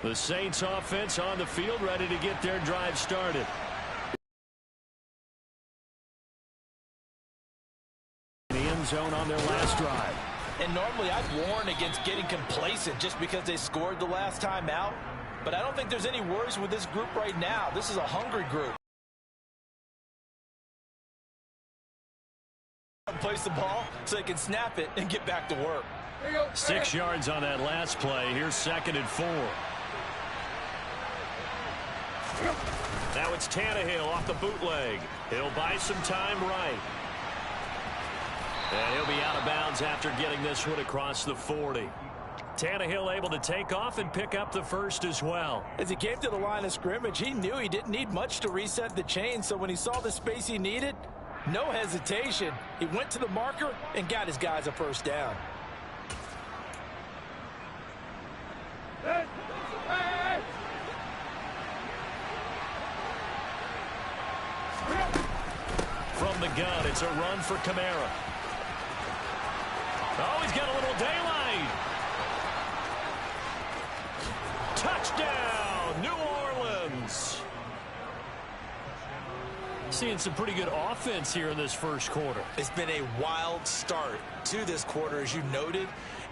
The Saints offense on the field, ready to get their drive started. The end zone on their last drive. And normally I'd warn against getting complacent just because they scored the last time out. But I don't think there's any worries with this group right now. This is a hungry group. Place the ball so they can snap it and get back to work. 6 yards on that last play. Here's 2nd and 4. Now it's Tannehill off the bootleg. He'll buy some time right. And he'll be out of bounds after getting this one across the 40. Tannehill able to take off and pick up the first as well. As he came to the line of scrimmage, he knew he didn't need much to reset the chain. So when he saw the space he needed, no hesitation. He went to the marker and got his guys a first down. From the gun, it's a run for Kamara. Oh, he's got a little daylight. Touchdown, New Orleans. Seeing some pretty good offense here in this first quarter. It's been a wild start to this quarter, as you noted.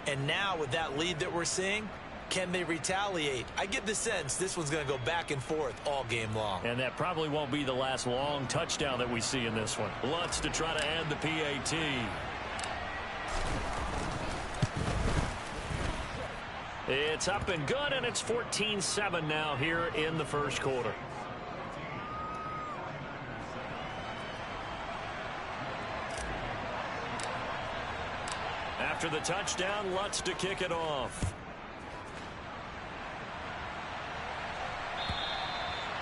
And now with that lead that we're seeing, can they retaliate? I get the sense this one's going to go back and forth all game long. And that probably won't be the last long touchdown that we see in this one. Lutz to try to add the PAT. It's up and good, and it's 14-7 now here in the first quarter. After the touchdown, Lutz to kick it off.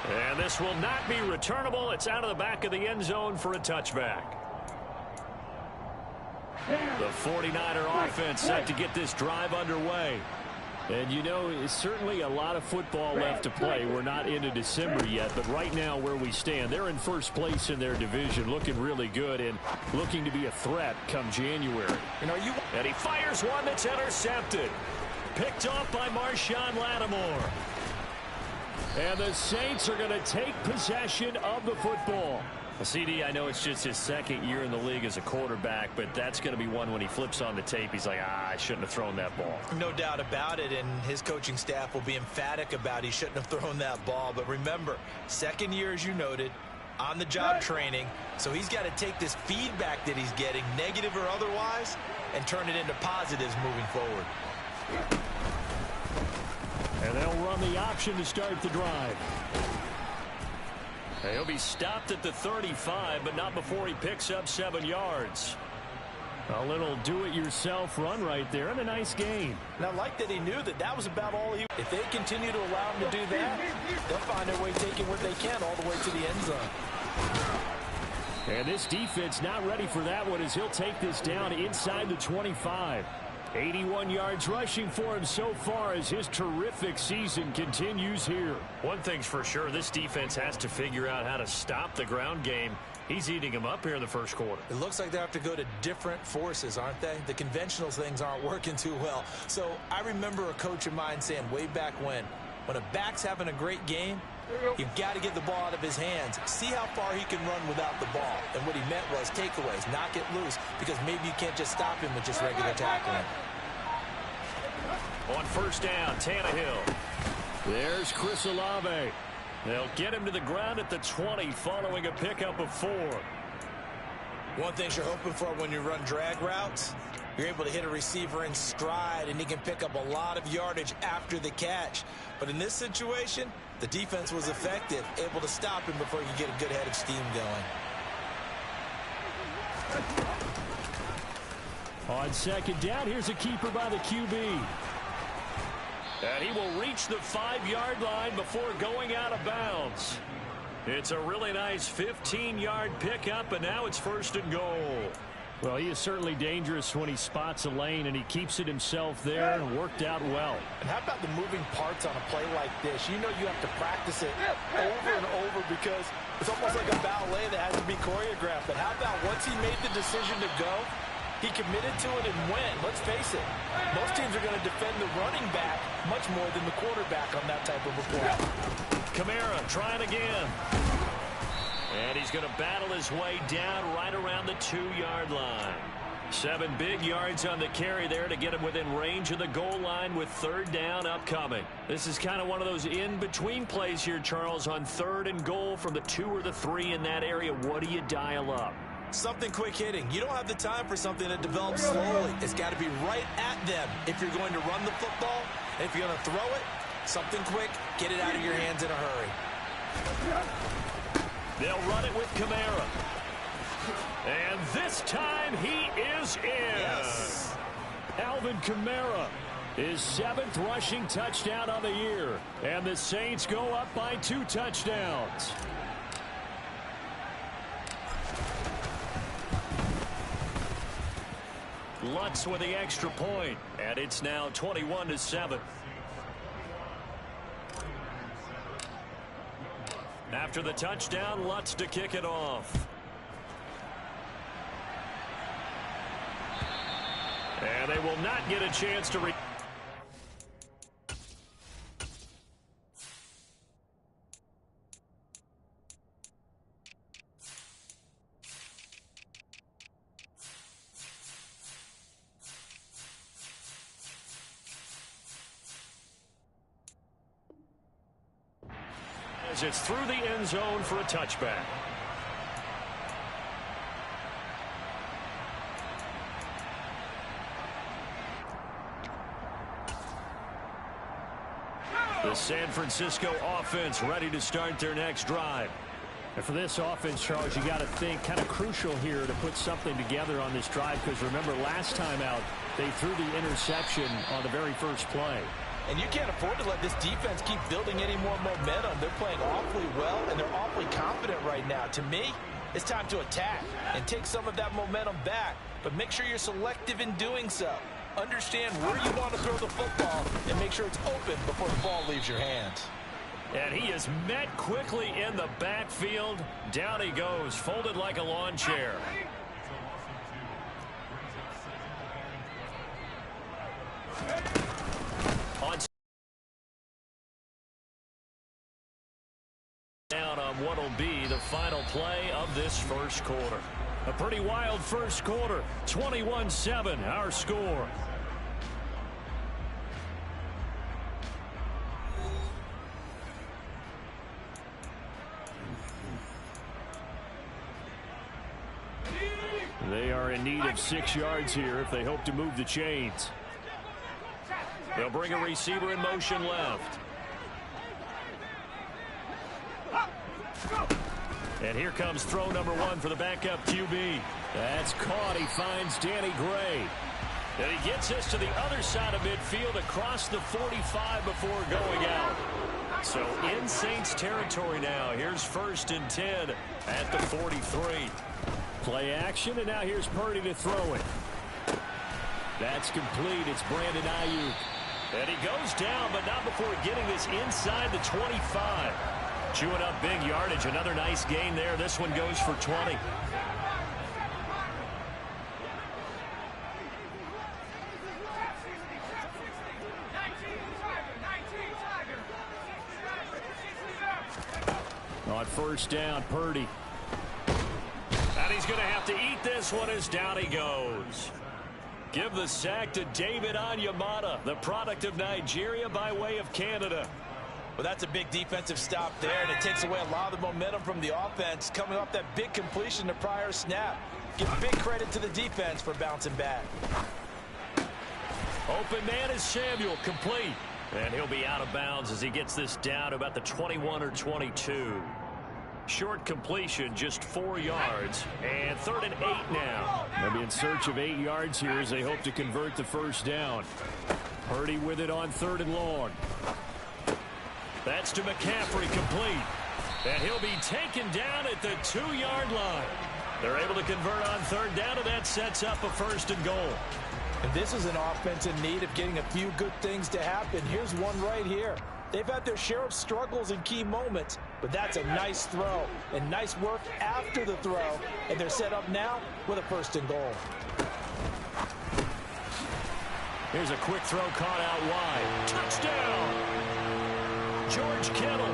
And this will not be returnable. It's out of the back of the end zone for a touchback. The 49er offense set to get this drive underway. And, you know, it's certainly a lot of football left to play. We're not into December yet, but right now where we stand, they're in first place in their division, looking really good and looking to be a threat come January. And he fires one that's intercepted. Picked off by Marshawn Lattimore. And the Saints are going to take possession of the football. CD, I know it's just his 2nd year in the league as a quarterback, but that's going to be one when he flips on the tape. He's like, I shouldn't have thrown that ball. No doubt about it, and his coaching staff will be emphatic about he shouldn't have thrown that ball. But remember, 2nd year, as you noted, on-the-job training, so he's got to take this feedback that he's getting, negative or otherwise, and turn it into positives moving forward. And they'll run the option to start the drive. He'll be stopped at the 35, but not before he picks up 7 yards. A little do-it-yourself run right there, and a nice gain. And I like that he knew that that was about all he... If they continue to allow him to do that, they'll find their way taking what they can all the way to the end zone. And this defense not ready for that one as he'll take this down inside the 25. 81 yards rushing for him so far as his terrific season continues here. One thing's for sure, this defense has to figure out how to stop the ground game. He's eating him up here in the first quarter. It looks like they have to go to different forces, aren't they? The conventional things aren't working too well. So I remember a coach of mine saying way back when a back's having a great game, you've got to get the ball out of his hands. See how far he can run without the ball. And what he meant was takeaways, knock it loose, because maybe you can't just stop him with just regular tackling. On first down, Tannehill. There's Chris Olave. They'll get him to the ground at the 20 following a pickup of 4. One thing you're hoping for when you run drag routes, you're able to hit a receiver in stride, and he can pick up a lot of yardage after the catch. But in this situation, the defense was effective, able to stop him before you get a good head of steam going. On second down, here's a keeper by the QB. And he will reach the 5-yard line before going out of bounds. It's a really nice 15-yard pickup, and now it's 1st and goal. Well, he is certainly dangerous when he spots a lane, and he keeps it himself there and worked out well. And how about the moving parts on a play like this? You know you have to practice it over and over because it's almost like a ballet that has to be choreographed. But how about once he made the decision to go, He committed to it and went. Let's face it, most teams are going to defend the running back much more than the quarterback on that type of a play. Kamara trying again. And he's going to battle his way down right around the 2-yard line. 7 big yards on the carry there to get him within range of the goal line with 3rd down upcoming. This is kind of one of those in-between plays here, Charles, on 3rd and goal from the 2 or the 3 in that area. What do you dial up? Something quick hitting. You don't have the time for something that develops slowly. It's got to be right at them if you're going to run the football. And if you're going to throw it, something quick, get it out of your hands in a hurry. They'll run it with Kamara. And this time he is in. Yes. Alvin Kamara, his 7th rushing touchdown on the year. And the Saints go up by 2 touchdowns. Lutz with the extra point, and it's now 21-7. After the touchdown, Lutz to kick it off. And they will not get a chance to as it's through the end zone for a touchback. The San Francisco offense ready to start their next drive. And for this offense, Charles, you got to think kind of crucial here to put something together on this drive, because remember last time out they threw the interception on the very first play. And you can't afford to let this defense keep building any more momentum. They're playing awfully well, and they're awfully confident right now. To me, it's time to attack and take some of that momentum back, but make sure you're selective in doing so. Understand where you want to throw the football and make sure it's open before the ball leaves your hands. And he is met quickly in the backfield. Down he goes, folded like a lawn chair. Down on what will be the final play of this first quarter. A pretty wild first quarter. 21-7, our score. They are in need of 6 yards here if they hope to move the chains. They'll bring a receiver in motion left. And here comes throw number 1 for the backup QB. That's caught. He finds Danny Gray. And he gets us to the other side of midfield across the 45 before going out. So in Saints territory now. Here's 1st and 10 at the 43. Play action, and now here's Purdy to throw it. That's complete. It's Brandon Ayuk. And he goes down, but not before getting this inside the 25. Chewing up big yardage. Another nice gain there. This one goes for 20. On 1st down, Purdy. And he's going to have to eat this one as down he goes. Give the sack to David Onyemata, the product of Nigeria by way of Canada. Well, that's a big defensive stop there, and it takes away a lot of the momentum from the offense coming off that big completion the prior snap. Give big credit to the defense for bouncing back. Open man is Samuel, complete. And he'll be out of bounds as he gets this down to about the 21 or 22. Short completion, just 4 yards, and 3rd and 8 now. They'll be in search of 8 yards here as they hope to convert the 1st down. Purdy with it on 3rd and long. That's to McCaffrey, complete. And he'll be taken down at the 2-yard line. They're able to convert on 3rd down, and that sets up a 1st and goal. And this is an offense in need of getting a few good things to happen. Here's one right here. They've had their share of struggles in key moments, but that's a nice throw and nice work after the throw. And they're set up now with a 1st and goal. Here's a quick throw caught out wide. Touchdown! George Kittle,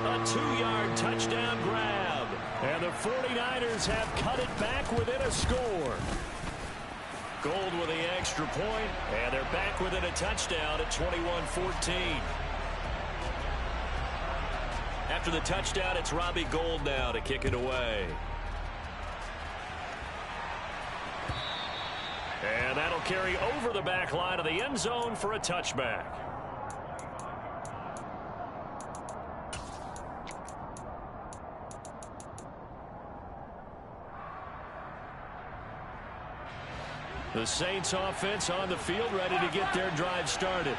a 2-yard touchdown grab. And the 49ers have cut it back within a score. Gold with the extra point, and they're back within a touchdown at 21-14. After the touchdown, it's Robbie Gould now to kick it away. And that'll carry over the back line of the end zone for a touchback. The Saints offense on the field, ready to get their drive started.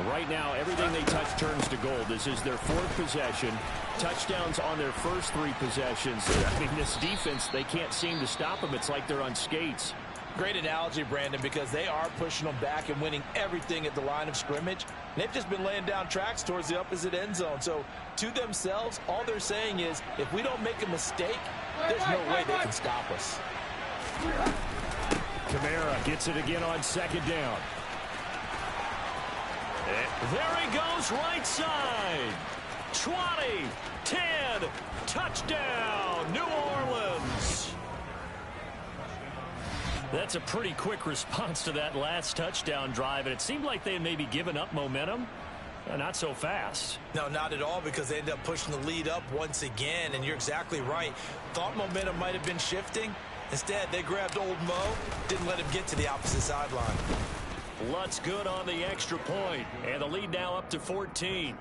Right now, everything they touch turns to gold. This is their 4th possession. Touchdowns on their first 3 possessions. I mean, this defense, they can't seem to stop them. It's like they're on skates. Great analogy, Brandon, because they are pushing them back and winning everything at the line of scrimmage. They've just been laying down tracks towards the opposite end zone. So, to themselves, all they're saying is, if we don't make a mistake, there's no way they can stop us. Kamara gets it again on 2nd down. And there he goes, right side. 20, 10, touchdown, New Orleans. That's a pretty quick response to that last touchdown drive, and it seemed like they had maybe given up momentum. Not so fast. No, not at all, because they ended up pushing the lead up once again, and you're exactly right. Thought momentum might have been shifting. Instead, they grabbed old Mo, didn't let him get to the opposite sideline. Lutz good on the extra point, and the lead now up to 14.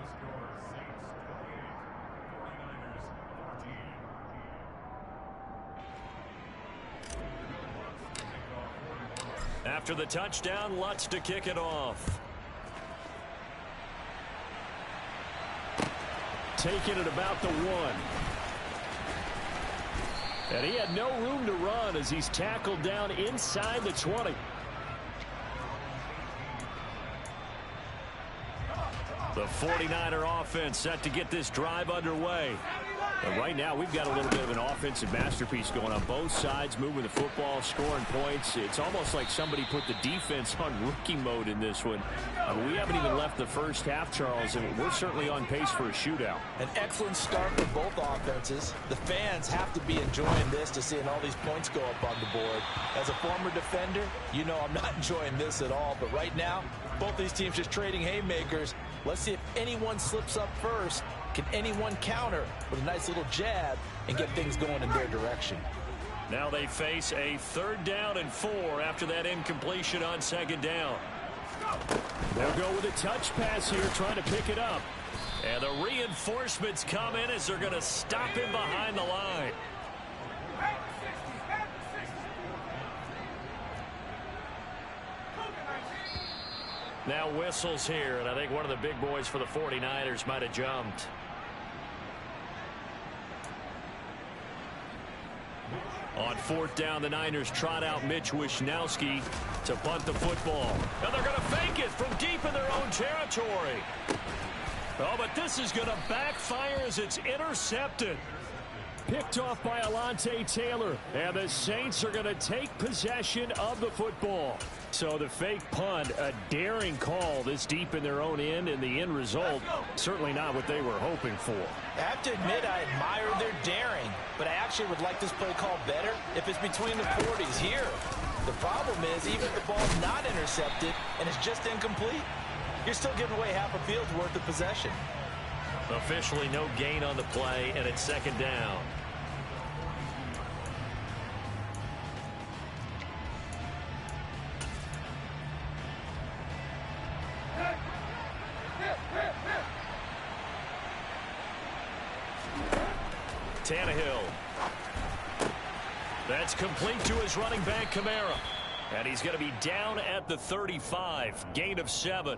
After the touchdown, Lutz to kick it off. Taking it about the 1. And he had no room to run as he's tackled down inside the 20. The 49er offense set to get this drive underway. And right now, we've got a little bit of an offensive masterpiece going on both sides, moving the football, scoring points. It's almost like somebody put the defense on rookie mode in this one. We haven't even left the first half, Charles, and we're certainly on pace for a shootout. An excellent start for both offenses. The fans have to be enjoying this to seeing all these points go up on the board. As a former defender, you know I'm not enjoying this at all. But right now, both these teams just trading haymakers. Let's see if anyone slips up first. Can anyone counter with a nice little jab and get things going in their direction? Now they face a 3rd down and 4 after that incompletion on 2nd down. They'll go with a touch pass here, trying to pick it up. And the reinforcements come in as they're going to stop him behind the line. Now whistles here, and I think one of the big boys for the 49ers might have jumped. On 4th down, the Niners trot out Mitch Wishnowsky to punt the football. And they're going to fake it from deep in their own territory. Oh, but this is going to backfire as it's intercepted. Picked off by Alontae Taylor. And the Saints are going to take possession of the football. So the fake punt, a daring call this deep in their own end, and the end result, certainly not what they were hoping for. I have to admit, I admire their daring, but I actually would like this play called better if it's between the 40s here. The problem is, even if the ball's not intercepted and it's just incomplete, you're still giving away half a field's worth of possession. Officially no gain on the play, and it's 2nd down. Tannehill. That's complete to his running back, Kamara. And he's going to be down at the 35. Gain of 7.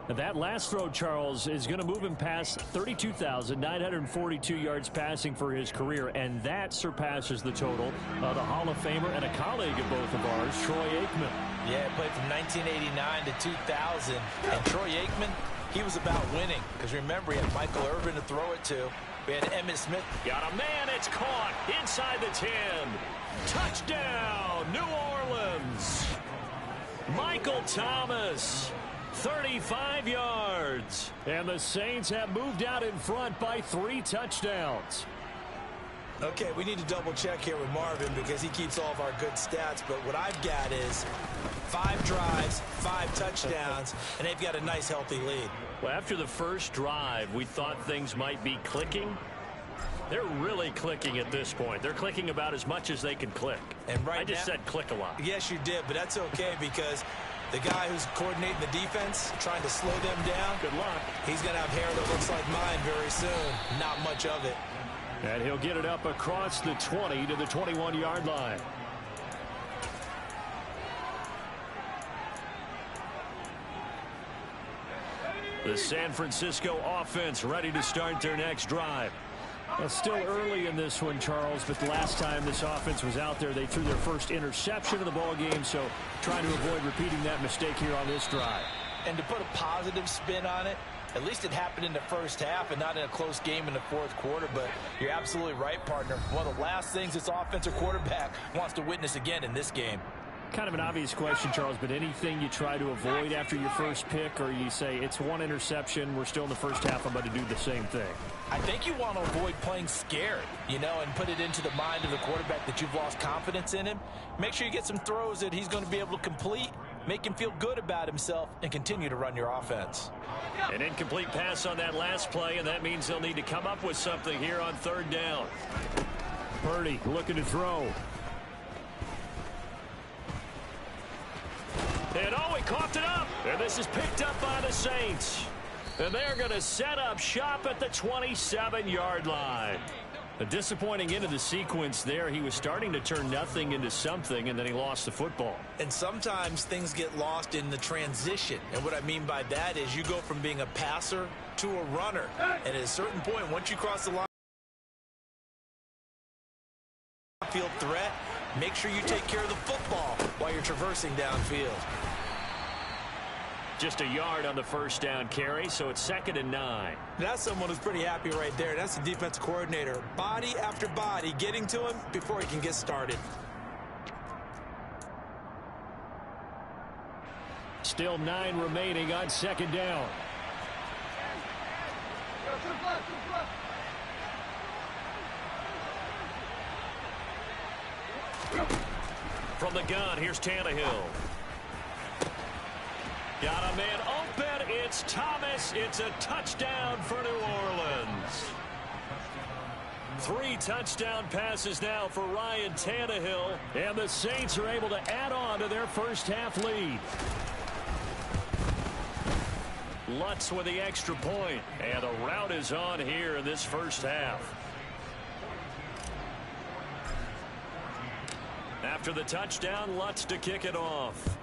That last throw, Charles, is going to move him past 32,942 yards passing for his career, and that surpasses the total of the Hall of Famer and a colleague of both of ours, Troy Aikman. Yeah, he played from 1989 to 2000, and Troy Aikman, he was about winning, because remember, he had Michael Irvin to throw it to. We had Emmitt Smith. Got a man, it's caught inside the 10. Touchdown, New Orleans. Michael Thomas, 35 yards. And the Saints have moved out in front by 3 touchdowns. Okay, we need to double check here with Marvin because he keeps all of our good stats. But what I've got is 5 drives, 5 touchdowns, and they've got a nice, healthy lead. Well, after the first drive, we thought things might be clicking. They're really clicking at this point. They're clicking about as much as they can click. And I just said click a lot. Yes, you did, but that's okay because the guy who's coordinating the defense, trying to slow them down, good luck. He's going to have hair that looks like mine very soon. Not much of it. And he'll get it up across the 20 to the 21-yard line. The San Francisco offense ready to start their next drive. Well, still early in this one, Charles, but the last time this offense was out there, they threw their first interception of the ball game, so trying to avoid repeating that mistake here on this drive. And to put a positive spin on it, at least it happened in the first half and not in a close game in the fourth quarter. But you're absolutely right, partner. One of the last things this offensive quarterback wants to witness again in this game. Kind of an obvious question, Charles, but anything you try to avoid after your first pick, or you say it's 1 interception, we're still in the first half, I'm going to do the same thing? I think you want to avoid playing scared, and put it into the mind of the quarterback that you've lost confidence in him. Make sure you get some throws that he's going to be able to complete, make him feel good about himself, and continue to run your offense. An incomplete pass on that last play, and that means they'll need to come up with something here on 3rd down. Purdy looking to throw. And he coughed it up. And this is picked up by the Saints. And they're going to set up shop at the 27-yard line. A disappointing end of the sequence there. He was starting to turn nothing into something, and then he lost the football. And sometimes things get lost in the transition. And what I mean by that is you go from being a passer to a runner. And at a certain point, once you cross the line, field threat, make sure you take care of the football while you're traversing downfield. Just a yard on the first down carry, so it's 2nd and 9. That's someone who's pretty happy right there. That's the defensive coordinator. Body after body getting to him before he can get started. Still 9 remaining on 2nd down. From the gun, here's Tannehill. Got a man open. It's Thomas. It's a touchdown for New Orleans. 3 touchdown passes now for Ryan Tannehill. And the Saints are able to add on to their first half lead. Lutz with the extra point. And the rout is on here in this first half. After the touchdown, Lutz to kick it off.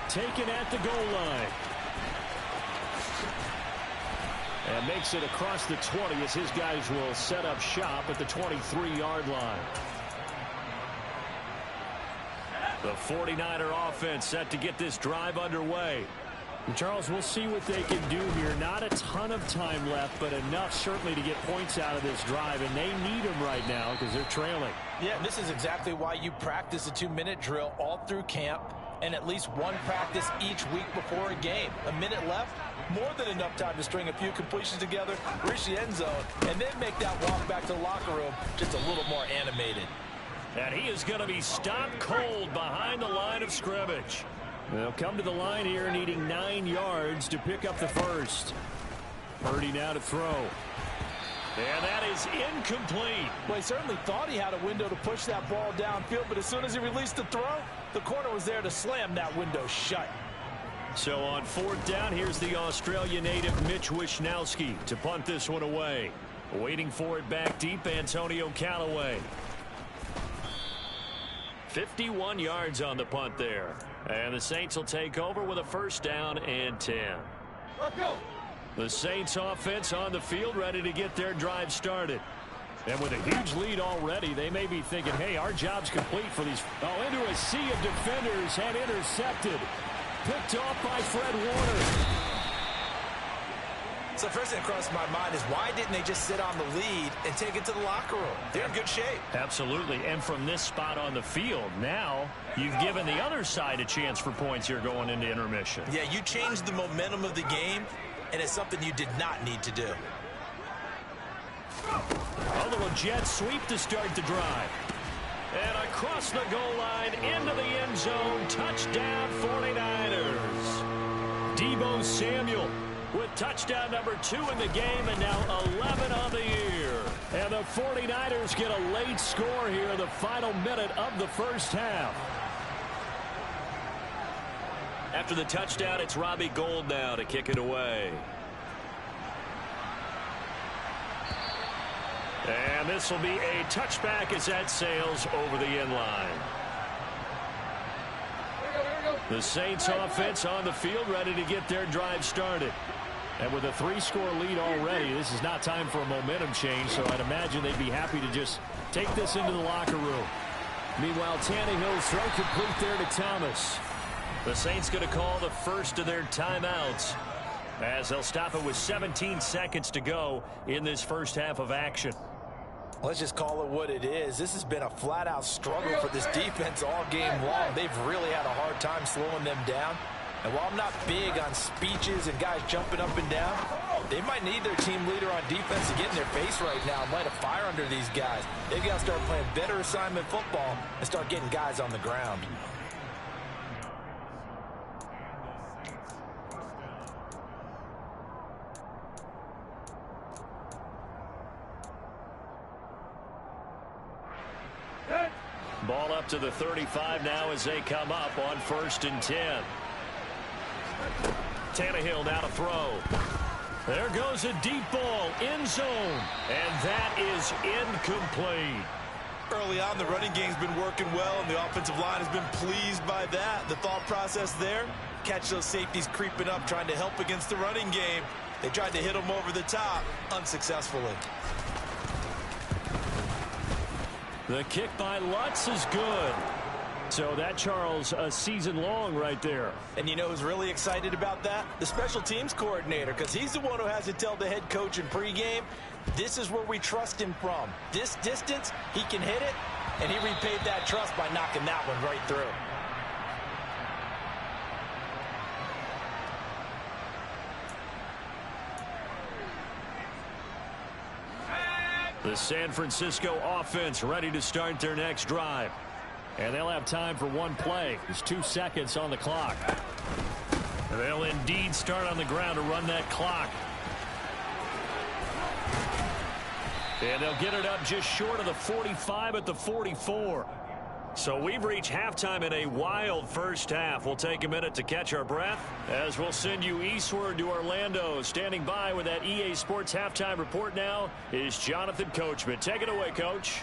Taken at the goal line. And makes it across the 20 as his guys will set up shop at the 23-yard line. The 49er offense set to get this drive underway. And Charles, we'll see what they can do here. Not a ton of time left, but enough certainly to get points out of this drive, and they need them right now because they're trailing. Yeah, and this is exactly why you practice a 2-minute drill all through camp and at least 1 practice each week before a game. A minute left, more than enough time to string a few completions together, reach the end zone, and then make that walk back to the locker room just a little more animated. And he is going to be stopped cold behind the line of scrimmage. They'll come to the line here needing 9 yards to pick up the first. Purdy now to throw. And that is incomplete. Well, he certainly thought he had a window to push that ball downfield, but as soon as he released the throw, the corner was there to slam that window shut. So on 4th down, here's the Australia native Mitch Wishnowsky to punt this one away. Waiting for it back deep, Antonio Callaway. 51 yards on the punt there. And the Saints will take over with a 1st down and 10. Let's go. The Saints offense on the field ready to get their drive started. And with a huge lead already, they may be thinking, hey, our job's complete for these. Oh, into a sea of defenders and intercepted. Picked off by Fred Warner. So first thing that crossed my mind is why didn't they just sit on the lead and take it to the locker room? They're in good shape. Absolutely. And from this spot on the field, now you've given the other side a chance for points here going into intermission. Yeah, you changed the momentum of the game, and it's something you did not need to do. A little jet sweep to start the drive. And across the goal line into the end zone. Touchdown 49ers. Deebo Samuel with touchdown number 2 in the game, and now 11 on the year. And the 49ers get a late score here in the final minute of the first half. After the touchdown, it's Robbie Gould now to kick it away. And this will be a touchback as that sails over the end line. The Saints offense on the field ready to get their drive started. And with a 3-score lead already, this is not time for a momentum change, so I'd imagine they'd be happy to just take this into the locker room. Meanwhile, Tannehill's throw complete there to Thomas. The Saints going to call the first of their timeouts as they'll stop it with 17 seconds to go in this first half of action. Let's just call it what it is. This has been a flat-out struggle for this defense all game long. They've really had a hard time slowing them down. And while I'm not big on speeches and guys jumping up and down, they might need their team leader on defense to get in their face right now and light a fire under these guys. They've got to start playing better assignment football and start getting guys on the ground. Ball up to the 35 now as they come up on 1st and 10. Tannehill now to throw. There goes a deep ball, end zone, and that is incomplete. Early on, the running game's been working well, and the offensive line has been pleased by that. The thought process there, catch those safeties creeping up, trying to help against the running game. They tried to hit them over the top, unsuccessfully. The kick by Lutz is good. So that, Charles, a season long right there. And you know who's really excited about that? The special teams coordinator, because he's the one who has to tell the head coach in pregame, this is where we trust him from. This distance, he can hit it, and he repaid that trust by knocking that one right through. The San Francisco offense ready to start their next drive. And they'll have time for one play. There's 2 seconds on the clock. They'll indeed start on the ground to run that clock. And they'll get it up just short of the 45 at the 44. So we've reached halftime in a wild first half. We'll take a minute to catch our breath as we'll send you eastward to Orlando. Standing by with that EA Sports halftime report now is Jonathan Coachman. Take it away, Coach.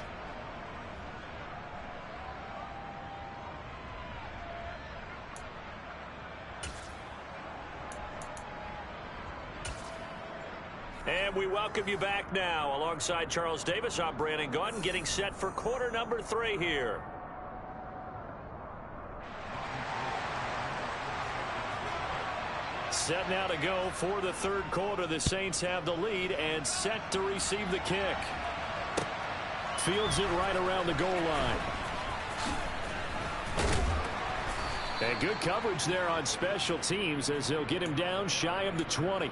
And we welcome you back now. Alongside Charles Davis, I'm Brandon Gaudin, getting set for quarter number 3 here. Set now to go for the third quarter. The Saints have the lead and set to receive the kick. Fields it right around the goal line. And good coverage there on special teams as they'll get him down shy of the 20.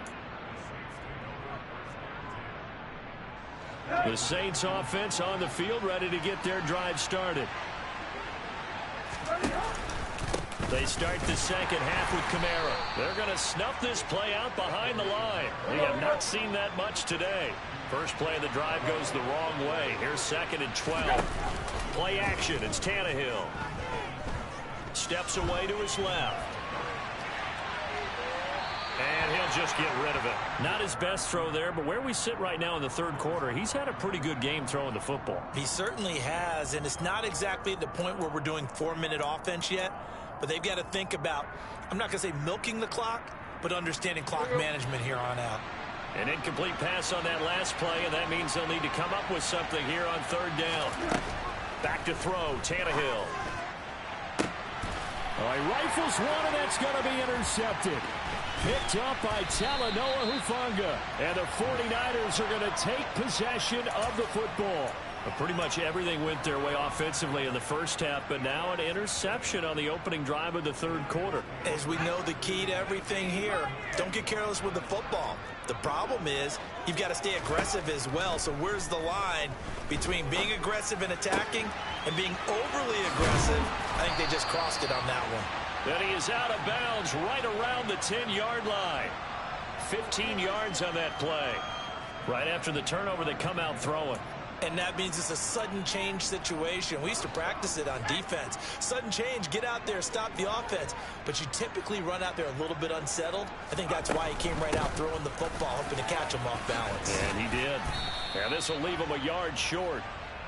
The Saints offense on the field ready to get their drive started. They start the second half with Kamara. They're going to snuff this play out behind the line. We have not seen that much today. First play of the drive goes the wrong way. Here's 2nd and 12. Play action. It's Tannehill. Steps away to his left. And he'll just get rid of it. Not his best throw there, but where we sit right now in the third quarter, he's had a pretty good game throwing the football. He certainly has, and it's not exactly at the point where we're doing 4-minute offense yet, but they've got to think about, I'm not going to say milking the clock, but understanding clock management here on out. An incomplete pass on that last play, and that means they'll need to come up with something here on 3rd down. Back to throw, Tannehill. All right, rifles one, and that's going to be intercepted. picked up by Talanoa Hufanga. And the 49ers are going to take possession of the football. But pretty much everything went their way offensively in the first half, but now an interception on the opening drive of the third quarter. As we know, the key to everything here, don't get careless with the football. The problem is you've got to stay aggressive as well. So where's the line between being aggressive and attacking and being overly aggressive? I think they just crossed it on that one. And he is out of bounds right around the 10-yard line. 15 yards on that play. Right after the turnover, they come out throwing. And that means it's a sudden change situation. We used to practice it on defense. Sudden change, get out there, stop the offense. But you typically run out there a little bit unsettled. I think that's why he came right out throwing the football, hoping to catch him off balance. And he did. And this will leave him a yard short.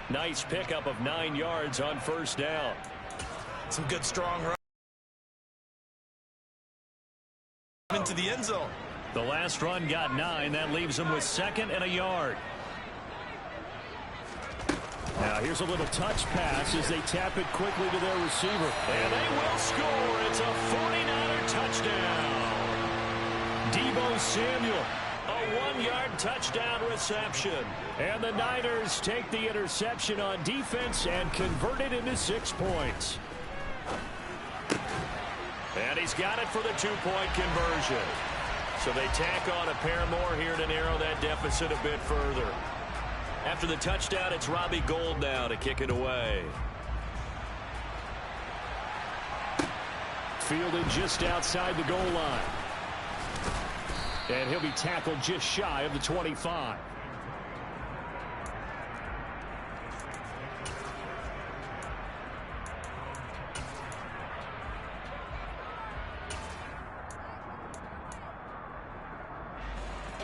Nice pickup of 9 yards on first down. Some good, strong run into the end zone. The last run got 9. That leaves him with 2nd and a yard. Now here's a little touch pass as they tap it quickly to their receiver. And they will score. It's a 49er touchdown. Deebo Samuel, a 1-yard touchdown reception. And the Niners take the interception on defense and convert it into 6 points. And he's got it for the 2-point conversion. So they tack on a pair more here to narrow that deficit a bit further. After the touchdown, it's Robbie Gould now to kick it away. Fielded just outside the goal line. And he'll be tackled just shy of the 25.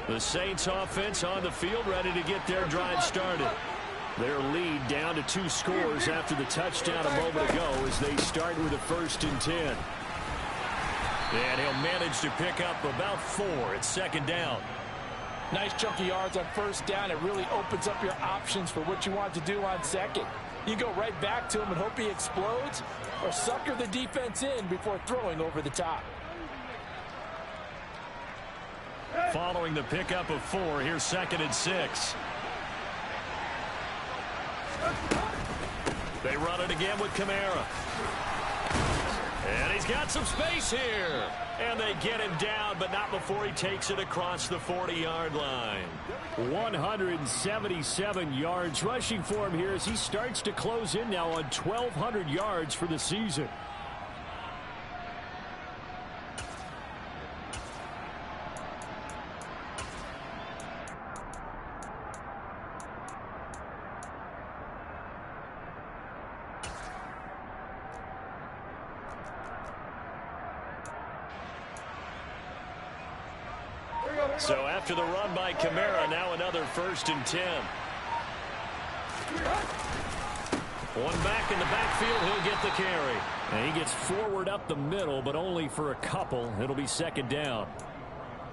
The Saints offense on the field, ready to get their drive started. Their lead down to 2 scores after the touchdown a moment ago as they start with a 1st and 10. And he'll manage to pick up about 4 at 2nd down. Nice chunky yards on 1st down. It really opens up your options for what you want to do on 2nd. You go right back to him and hope he explodes, or sucker the defense in before throwing over the top. Following the pickup of 4, here's 2nd and 6. They run it again with Kamara. And he's got some space here. And they get him down, but not before he takes it across the 40-yard line. 177 yards rushing for him here as he starts to close in now on 1,200 yards for the season. So after the run by Kamara, now another 1st and 10. One back in the backfield, he'll get the carry. And he gets forward up the middle, but only for a couple. It'll be 2nd down.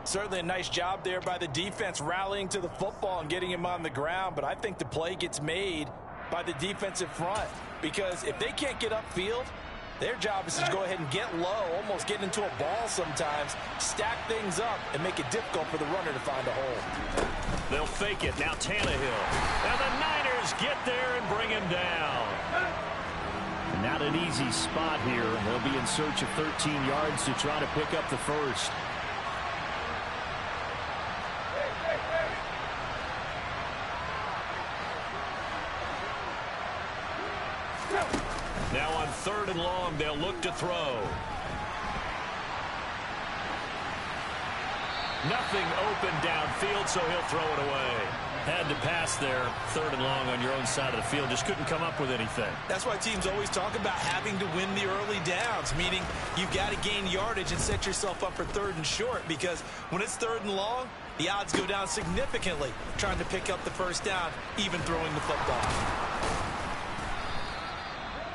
Certainly a nice job there by the defense rallying to the football and getting him on the ground, but I think the play gets made by the defensive front because if they can't get upfield, their job is to go ahead and get low, almost get into a ball sometimes, stack things up, and make it difficult for the runner to find a hole. They'll fake it. Now Tannehill. And the Niners get there and bring him down. Not an easy spot here. They'll be in search of 13 yards to try to pick up the 1st. Now on 3rd and long, they'll look to throw. Nothing open downfield, so he'll throw it away. Had to pass there, 3rd and long on your own side of the field. Just couldn't come up with anything. That's why teams always talk about having to win the early downs, meaning you've got to gain yardage and set yourself up for 3rd and short, because when it's 3rd and long, the odds go down significantly trying to pick up the 1st down, even throwing the football.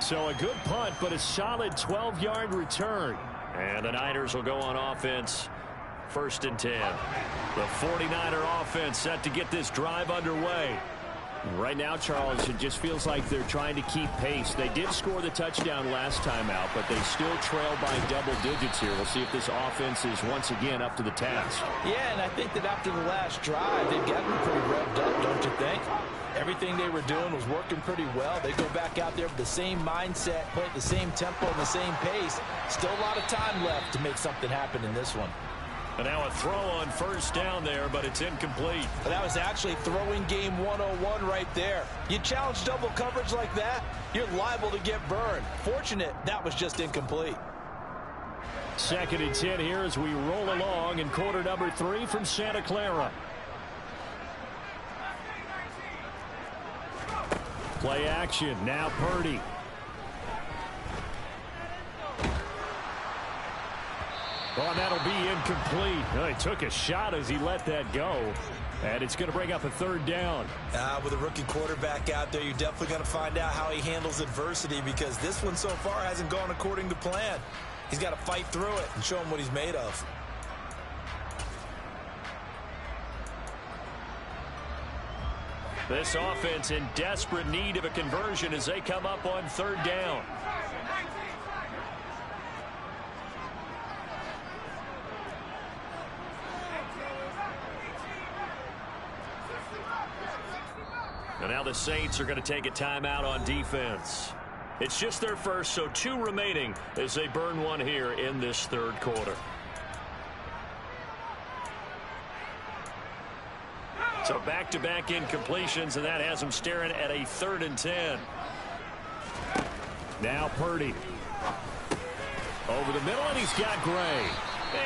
So a good punt, but a solid 12-yard return. And the Niners will go on offense. 1st and 10. The 49er offense set to get this drive underway. Right now, Charles, it just feels like they're trying to keep pace. They did score the touchdown last time out, but they still trail by double digits here. We'll see if this offense is once again up to the task. Yeah, and I think that after the last drive, they've gotten pretty revved up, don't you think? Everything they were doing was working pretty well. They go back out there with the same mindset, play at the same tempo and the same pace. Still a lot of time left to make something happen in this one. And now a throw on first down there, but it's incomplete. But that was actually throwing game 101 right there. You challenge double coverage like that, you're liable to get burned. Fortunate that was just incomplete. 2nd and 10 here as we roll along in quarter number 3 from Santa Clara. Play action. Now Purdy. Oh, that'll be incomplete. Oh, he took a shot as he let that go. And it's going to bring up a 3rd down. With a rookie quarterback out there, you're definitely going to find out how he handles adversity, because this one so far hasn't gone according to plan. He's got to fight through it and show him what he's made of. This offense in desperate need of a conversion as they come up on 3rd down. And now the Saints are going to take a timeout on defense. It's just their first, so 2 remaining as they burn one here in this 3rd quarter. So back-to-back incompletions, and that has them staring at a 3rd and 10. Now Purdy. Over the middle, and he's got Gray.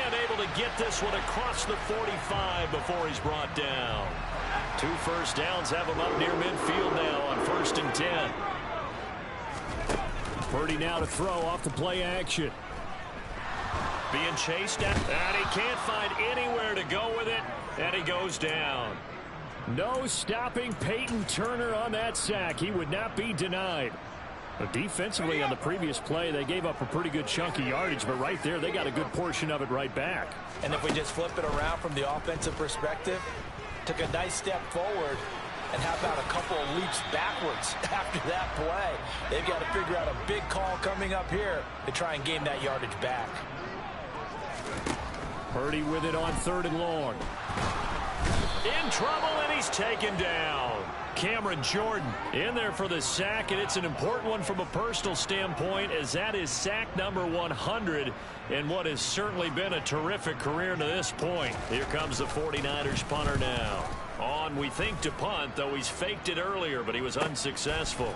And able to get this one across the 45 before he's brought down. 2 first downs have him up near midfield now on 1st and 10. Purdy now to throw off the play action. Being chased at, and he can't find anywhere to go with it, and he goes down. No stopping Peyton Turner on that sack. He would not be denied. But defensively on the previous play, they gave up a pretty good chunk of yardage, but right there they got a good portion of it right back. And if we just flip it around from the offensive perspective, took a nice step forward, and how about a couple of leaps backwards after that play? They've got to figure out a big call coming up here to try and gain that yardage back. Purdy with it on 3rd and long. In trouble, and he's taken down. Cameron Jordan in there for the sack, and it's an important one from a personal standpoint, as that is sack number 100 in what has certainly been a terrific career to this point. Here comes the 49ers punter now. On, we think, to punt, though he's faked it earlier, but he was unsuccessful.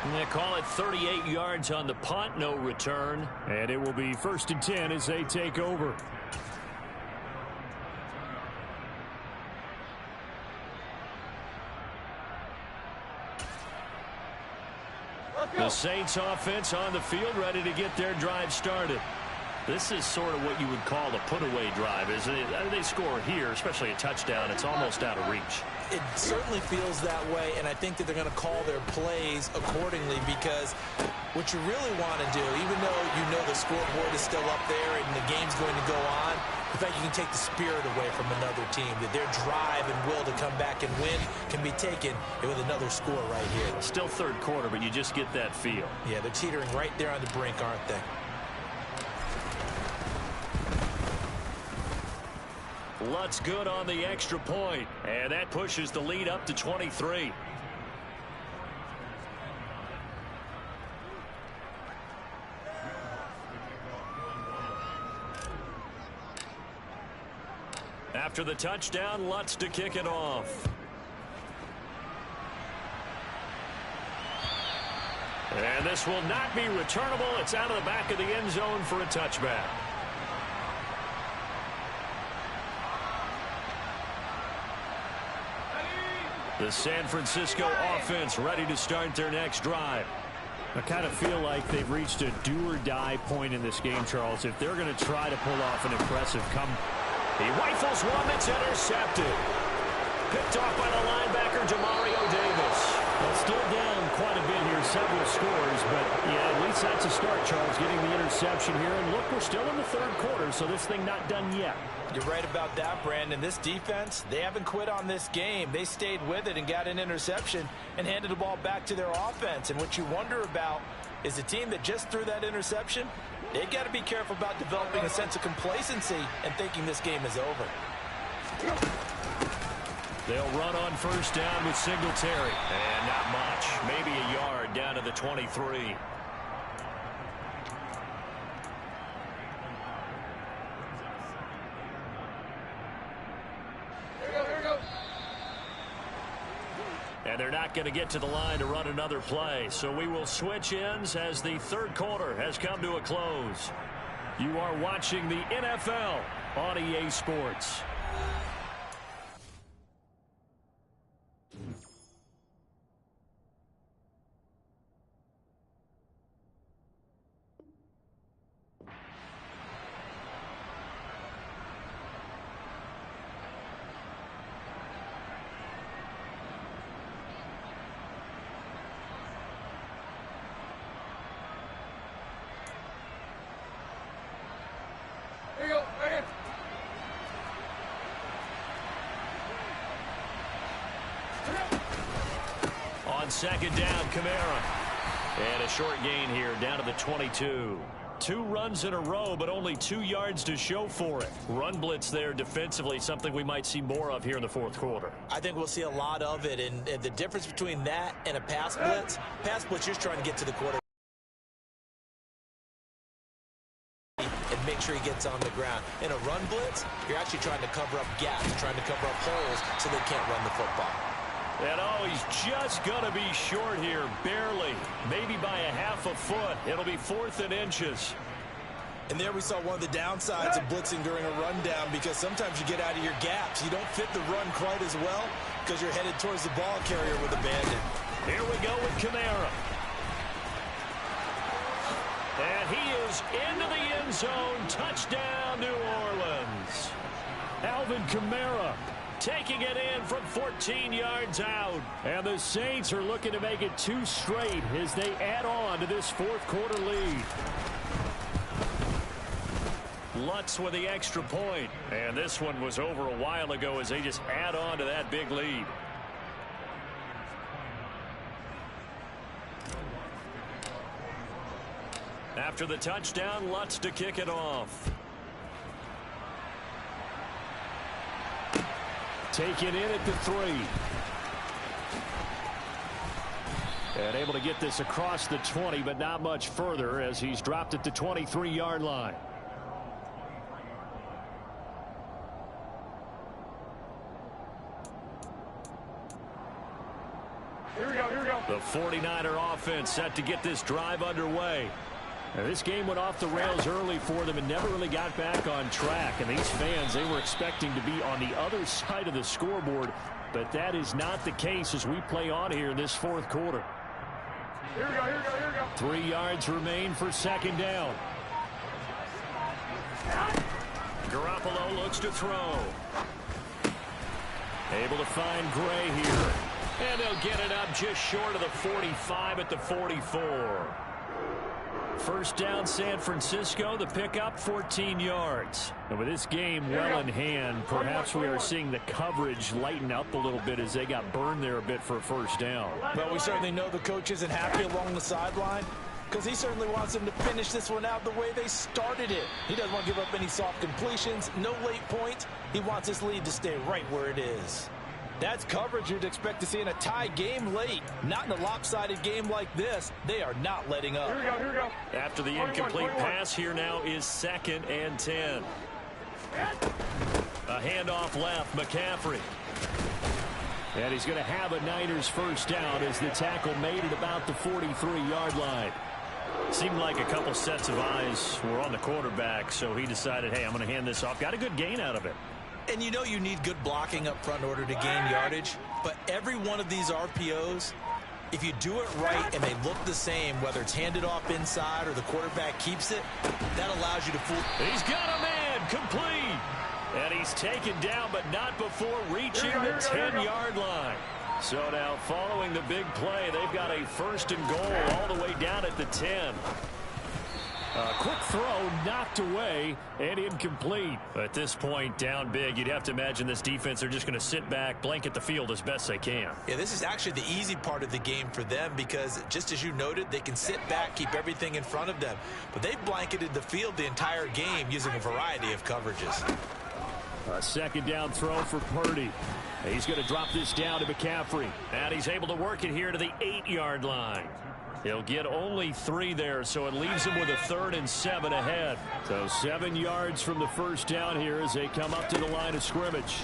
And they call it 38 yards on the punt, no return. And it will be 1st and 10 as they take over. The Saints offense on the field, ready to get their drive started. This is sort of what you would call a put-away drive, isn't it? They score here, especially a touchdown. It's almost out of reach. It certainly feels that way, and I think that they're going to call their plays accordingly, because what you really want to do, even though you know the scoreboard is still up there and the game's going to go on, the fact you can take the spirit away from another team, that their drive and will to come back and win can be taken with another score right here. Still 3rd quarter, but you just get that feel. Yeah, they're teetering right there on the brink, aren't they? Lutz good on the extra point, and that pushes the lead up to 23. After the touchdown, Lutz to kick it off. And this will not be returnable. It's out of the back of the end zone for a touchback. The San Francisco offense ready to start their next drive. I kind of feel like they've reached a do-or-die point in this game, Charles. If they're going to try to pull off an impressive comeback. He rifles one that's intercepted. Picked off by the linebacker, Demario Davis. Well, still down quite a bit here, several scores, but yeah, at least that's a start, Charles, getting the interception here. And look, we're still in the third quarter, so this thing not done yet. You're right about that, Brandon. This defense, they haven't quit on this game. They stayed with it and got an interception and handed the ball back to their offense. And what you wonder about is the team that just threw that interception, they got to be careful about developing a sense of complacency and thinking this game is over. They'll run on first down with Singletary. And not much. Maybe a yard down to the 23. And they're not going to get to the line to run another play. So we will switch ends as the third quarter has come to a close. You are watching the NFL on EA Sports. On second down, Kamara. And a short gain here, down to the 22. 2 runs in a row, but only 2 yards to show for it. Run blitz there defensively, something we might see more of here in the fourth quarter. I think we'll see a lot of it, and the difference between that and a pass blitz, you're trying to get to the quarterback and make sure he gets on the ground. In a run blitz, you're actually trying to cover up gaps, trying to cover up holes so they can't run the football. And oh, he's just going to be short here, barely, maybe by a half a foot. It'll be 4th and inches. And there we saw one of the downsides of blitzing during a rundown, because sometimes you get out of your gaps. You don't fit the run quite as well because you're headed towards the ball carrier with abandon. Here we go with Kamara. And he is into the end zone. Touchdown, New Orleans. Alvin Kamara taking it in from 14 yards out. And the Saints are looking to make it 2 straight as they add on to this fourth quarter lead. Lutz with the extra point. And this one was over a while ago as they just add on to that big lead. After the touchdown, Lutz to kick it off. Take it in at the 3. And able to get this across the 20, but not much further as he's dropped at the 23-yard line. Here we go. The 49er offense set to get this drive underway. Now, this game went off the rails early for them and never really got back on track. And these fans, they were expecting to be on the other side of the scoreboard, but that is not the case as we play on here in this fourth quarter. Here we go. 3 yards remain for second down. Garoppolo looks to throw. Able to find Gray here. And they'll get it up just short of the 45 at the 44. First down, San Francisco. The pickup, 14 yards. And with this game well in hand, perhaps we are seeing the coverage lighten up a little bit as they got burned there a bit for a first down. But we certainly know the coach isn't happy along the sideline, because he certainly wants them to finish this one out the way they started it. He doesn't want to give up any soft completions, no late points. He wants this lead to stay right where it is. That's coverage you'd expect to see in a tie game late. Not in a lopsided game like this. They are not letting up. Here we go. After the incomplete pass, here now is 2nd and 10. A handoff left, McCaffrey. And he's going to have a Niners first down as the tackle made at about the 43-yard line. Seemed like a couple sets of eyes were on the quarterback, so he decided, hey, I'm going to hand this off. Got a good gain out of it. And you know you need good blocking up front in order to gain yardage. But every one of these RPOs, if you do it right and they look the same, whether it's handed off inside or the quarterback keeps it, that allows you to fool. He's got a man complete. And he's taken down, but not before reaching the 10-yard line. So now following the big play, they've got a first and goal all the way down at the 10. A quick throw knocked away and incomplete. At this point, down big, you'd have to imagine this defense are just going to sit back, blanket the field as best they can. Yeah, this is actually the easy part of the game for them because just as you noted, they can sit back, keep everything in front of them. But they've blanketed the field the entire game using a variety of coverages. A second down throw for Purdy. He's going to drop this down to McCaffrey. And he's able to work it here to the 8-yard line. He'll get only 3 there, so it leaves him with a 3rd and 7 ahead. So 7 yards from the first down here as they come up to the line of scrimmage.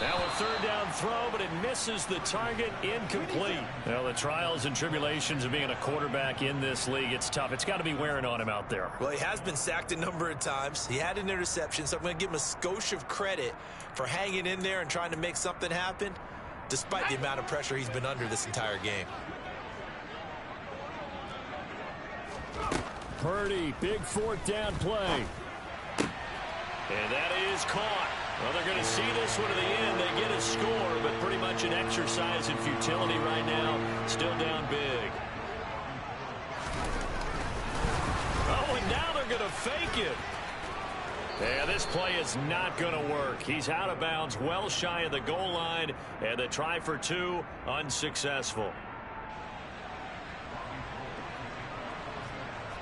Now a third down throw, but it misses the target, incomplete. Well, the trials and tribulations of being a quarterback in this league, it's tough. It's got to be wearing on him out there. Well, he has been sacked a number of times. He had an interception, so I'm going to give him a skosh of credit for hanging in there and trying to make something happen, despite the amount of pressure he's been under this entire game. Purdy, big 4th down play. And that is caught. Well, they're going to see this one to the end. They get a score, but pretty much an exercise in futility right now. Still down big. Oh, and now they're going to fake it. Yeah, this play is not going to work. He's out of bounds, well shy of the goal line, and the try for 2, unsuccessful.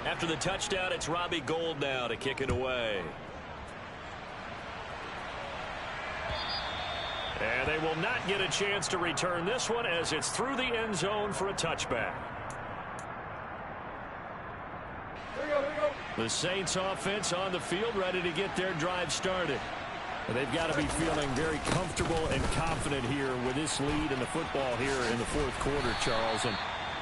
After the touchdown, it's Robbie Gould now to kick it away. And they will not get a chance to return this one as it's through the end zone for a touchback. The Saints offense on the field ready to get their drive started. They've got to be feeling very comfortable and confident here with this lead in the football here in the 4th quarter, Charles. And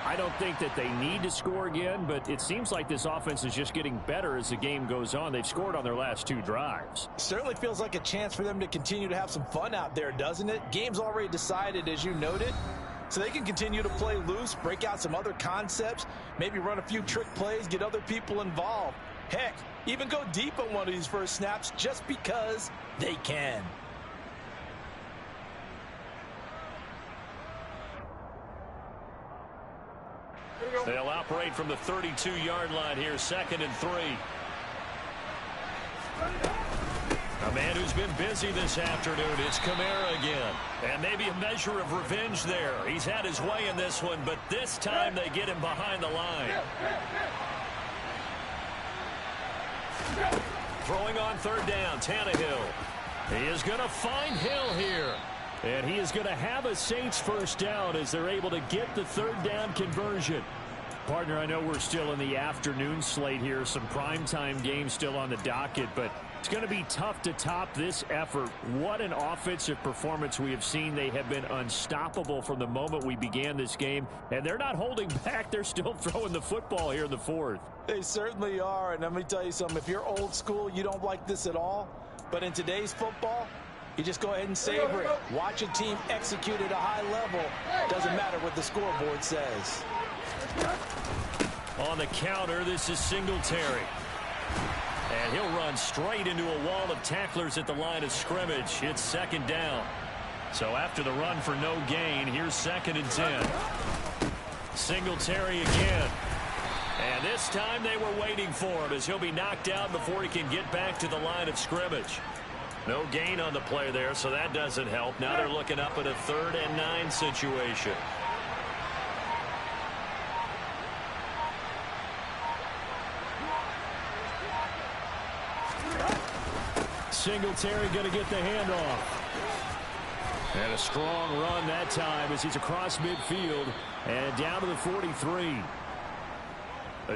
I don't think that they need to score again, but it seems like this offense is just getting better as the game goes on. They've scored on their last 2 drives. Certainly feels like a chance for them to continue to have some fun out there, doesn't it? Game's already decided, as you noted, so they can continue to play loose, break out some other concepts, maybe run a few trick plays, get other people involved. Heck, even go deep on one of these first snaps just because they can. They'll operate from the 32-yard line here, 2nd and 3. A man who's been busy this afternoon, it's Kamara again. And maybe a measure of revenge there. He's had his way in this one, but this time they get him behind the line. Throwing on 3rd down, Tannehill. He is going to find Hill here. And he is going to have a Saints first down as they're able to get the 3rd down conversion. Partner, I know we're still in the afternoon slate here. Some primetime games still on the docket, but it's going to be tough to top this effort. What an offensive performance we have seen. They have been unstoppable from the moment we began this game, and they're not holding back. They're still throwing the football here in the 4th. They certainly are, and let me tell you something. If you're old school, you don't like this at all. But in today's football, you just go ahead and savor it. Watch a team execute at a high level. Doesn't matter what the scoreboard says. On the counter, this is Singletary. And he'll run straight into a wall of tacklers at the line of scrimmage. It's 2nd down. So after the run for no gain, here's 2nd and 10. Singletary again. And this time they were waiting for him as he'll be knocked out before he can get back to the line of scrimmage. No gain on the play there, so that doesn't help. Now they're looking up at a 3rd and 9 situation. Singletary going to get the handoff. And a strong run that time as he's across midfield and down to the 43.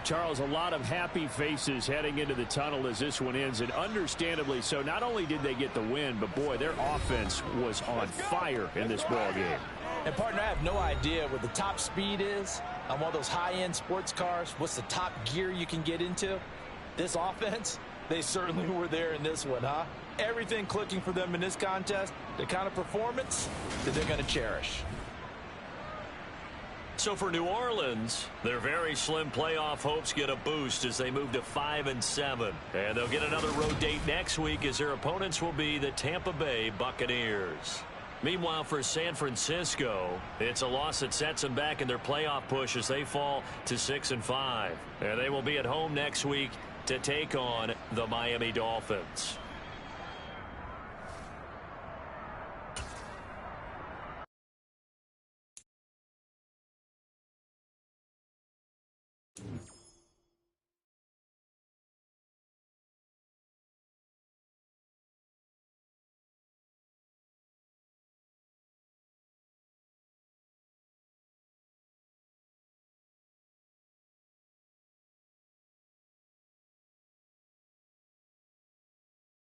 Charles, a lot of happy faces heading into the tunnel as this one ends, and understandably so. Not only did they get the win, but boy, their offense was on fire in this ball game. And partner, I have no idea what the top speed is on one of those high-end sports cars. What's the top gear you can get into? This offense, they certainly were there in this one, huh? Everything clicking for them in this contest, the kind of performance that they're going to cherish. So for New Orleans, their very slim playoff hopes get a boost as they move to 5-7. And they'll get another road date next week as their opponents will be the Tampa Bay Buccaneers. Meanwhile, for San Francisco, it's a loss that sets them back in their playoff push as they fall to 6-5. And they will be at home next week to take on the Miami Dolphins.